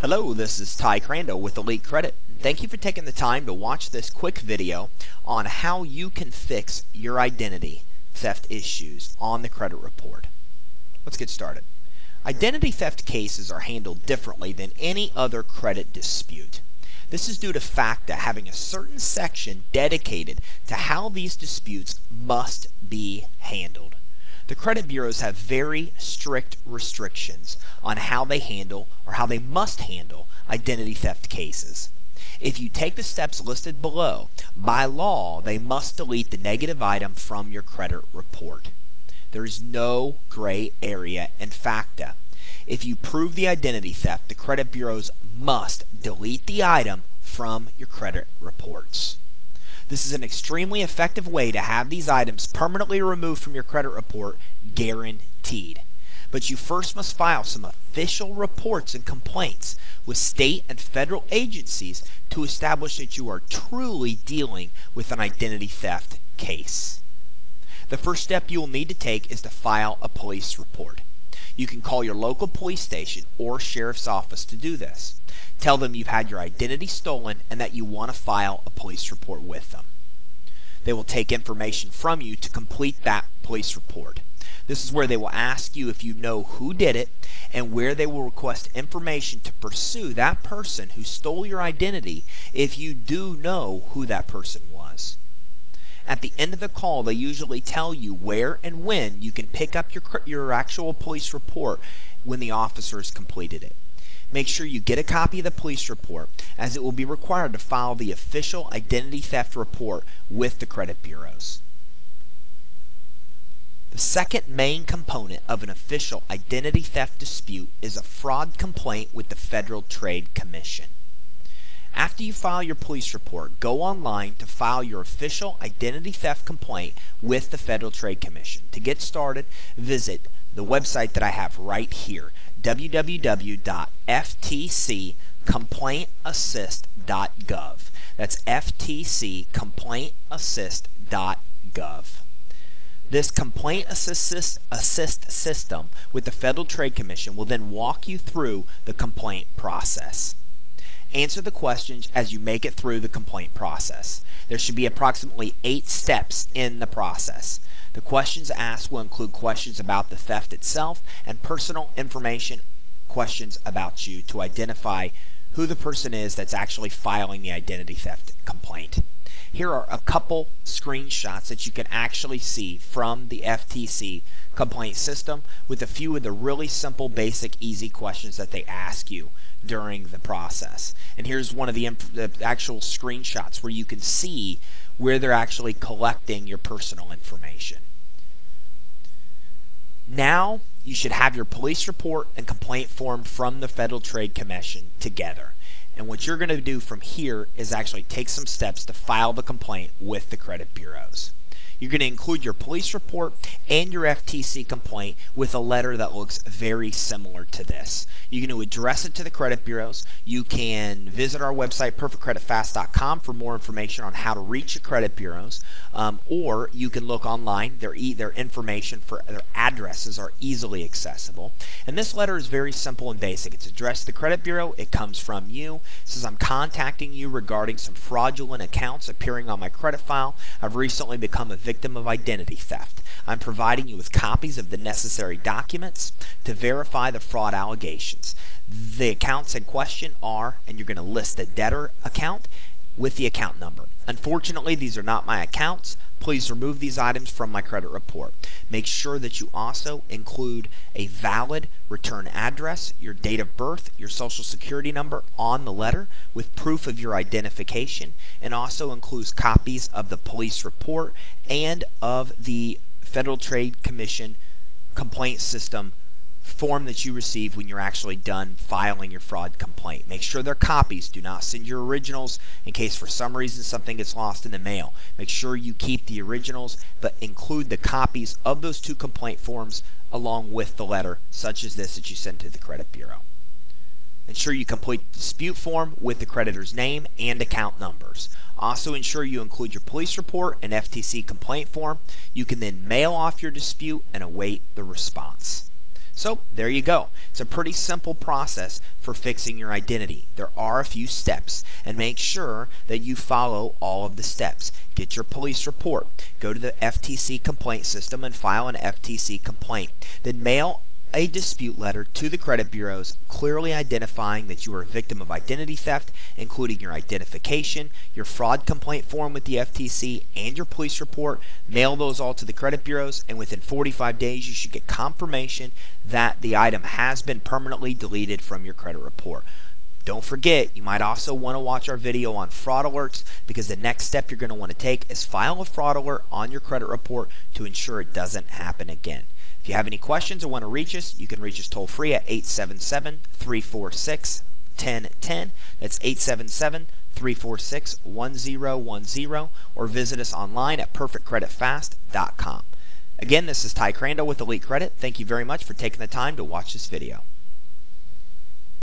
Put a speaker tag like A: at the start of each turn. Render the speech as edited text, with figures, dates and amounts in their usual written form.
A: Hello, this is Ty Crandall with Elite Credit. Thank you for taking the time to watch this quick video on how you can fix your identity theft issues on the credit report. Let's get started. Identity theft cases are handled differently than any other credit dispute. This is due to FACTA having a certain section dedicated to how these disputes must be handled. The credit bureaus have very strict restrictions on how they handle or how they must handle identity theft cases. If you take the steps listed below, by law, they must delete the negative item from your credit report. There is no gray area in FACTA. If you prove the identity theft, the credit bureaus must delete the item from your credit reports. This is an extremely effective way to have these items permanently removed from your credit report, guaranteed. But you first must file some official reports and complaints with state and federal agencies to establish that you are truly dealing with an identity theft case. The first step you will need to take is to file a police report. You can call your local police station or sheriff's office to do this. Tell them you've had your identity stolen and that you want to file a police report with them. They will take information from you to complete that police report. This is where they will ask you if you know who did it and where they will request information to pursue that person who stole your identity if you do know who that person was. At the end of the call, they usually tell you where and when you can pick up your actual police report when the officer has completed it. Make sure you get a copy of the police report, as it will be required to file the official identity theft report with the credit bureaus. The second main component of an official identity theft dispute is a fraud complaint with the Federal Trade Commission. After you file your police report, go online to file your official identity theft complaint with the Federal Trade Commission. To get started, visit the website that I have right here, www.ftccomplaintassist.gov. That's ftccomplaintassist.gov. This complaint assist system with the Federal Trade Commission will then walk you through the complaint process. Answer the questions as you make it through the complaint process. There should be approximately 8 steps in the process. The questions asked will include questions about the theft itself and personal information questions about you to identify who the person is that's actually filing the identity theft complaint. Here are a couple screenshots that you can actually see from the FTC complaint system with a few of the really simple, basic, easy questions that they ask you during the process. And here's one of the actual screenshots where you can see where they're actually collecting your personal information. Now you should have your police report and complaint form from the Federal Trade Commission together. And what you're going to do from here is actually take some steps to file the complaint with the credit bureaus. You're going to include your police report and your FTC complaint with a letter that looks very similar to this. You're going to address it to the credit bureaus. You can visit our website, perfectcreditfast.com, for more information on how to reach the credit bureaus, or you can look online. Their information for their addresses are easily accessible. And this letter is very simple and basic. It's addressed to the credit bureau. It comes from you. It says, I'm contacting you regarding some fraudulent accounts appearing on my credit file. I've recently become a victim of identity theft. I'm providing you with copies of the necessary documents to verify the fraud allegations. The accounts in question are, and you're going to list the debtor account with the account number. Unfortunately, these are not my accounts. Please remove these items from my credit report. Make sure that you also include a valid return address, your date of birth, your social security number on the letter with proof of your identification, and also includes copies of the police report and of the Federal Trade Commission complaint system form that you receive when you're actually done filing your fraud complaint. Make sure they're copies. Do not send your originals in case for some reason something gets lost in the mail. Make sure you keep the originals, but include the copies of those 2 complaint forms along with the letter, such as this that you sent to the credit bureau. Ensure you complete the dispute form with the creditor's name and account numbers. Also ensure you include your police report and FTC complaint form. You can then mail off your dispute and await the response. So there you go. It's a pretty simple process for fixing your identity. There are a few steps, and make sure that you follow all of the steps. Get your police report. Go to the FTC complaint system and file an FTC complaint. Then mail a dispute letter to the credit bureaus clearly identifying that you are a victim of identity theft, including your identification, your fraud complaint form with the FTC, and your police report. Mail those all to the credit bureaus, and within 45 days you should get confirmation that the item has been permanently deleted from your credit report. Don't forget, you might also want to watch our video on fraud alerts, because the next step you're going to want to take is file a fraud alert on your credit report to ensure it doesn't happen again. If you have any questions or want to reach us, you can reach us toll free at 877-346-1010. That's 877-346-1010, or visit us online at perfectcreditfast.com. Again, this is Ty Crandall with Elite Credit. Thank you very much for taking the time to watch this video.